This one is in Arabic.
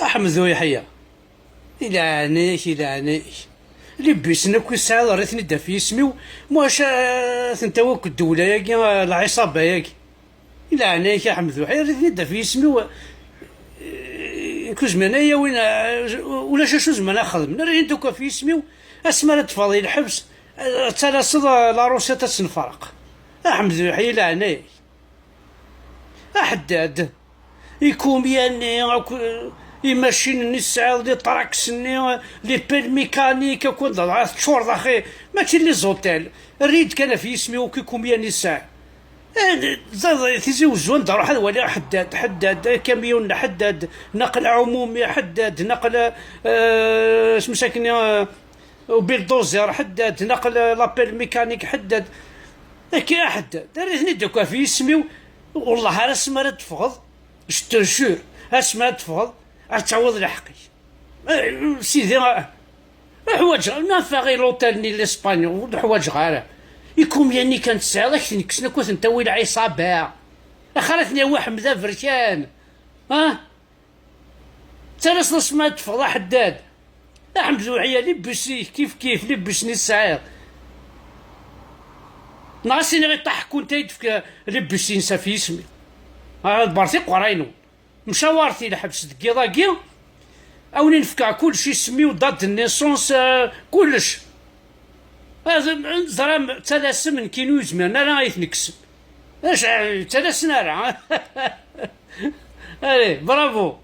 أحمد ويحيى إلى عنيك إلى عنيك اللي بيسنا كل ساعة ريتني دا في اسمي واش تنتوك الدولة ياكي العصابة ياكي إلى عنيك أحمد ويحيى ريتني دا في اسمي كل زمان يا وين ولا شو زمان خدمنا راني دوكا في اسمي اسمها تفاضي الحبس ثلاثة لاروسية تسنفرق أحمد ويحيى إلى عنيك أحداد يكون يعني يمشيني الساعة لي طراكسني لي بيل ميكانيك كون ضعف شهور اخي ماشي لي زوتيل الريد كان في اسمي وكيكون يعني الساعة زاد تيزوجون دار واحد ولا حداد كاميون حداد نقل عمومي حداد نقل اسم ساكن وبيلدوزر حداد نقل لابيل ميكانيك حداد كي حداد ريتني دوكا في اسمي والله على اسمها تفض جتنشور اسمها تفض تعوض لحقي سيدي حوايج ما فاغي لوطيل ني لاسبانيول حوايج غير يكون يعني كانت الساعه داك كسنا كنت نتوي العصابه اخرتني واحد ذا فرشان ثلاث اسمها تفض حداد احمد وعيا لبسي كيف لبسني الساعه ناقصني غير طاح كنت يدفك لبسي نسى في اسمي برتي قرينو مشاورتي لحبس دقيقة او نفكع كلشي سميو دات النيسونس كلش هذا زرام 3 من كيلو زمان انا غيتنكسب اش 3 سنين راه برافو.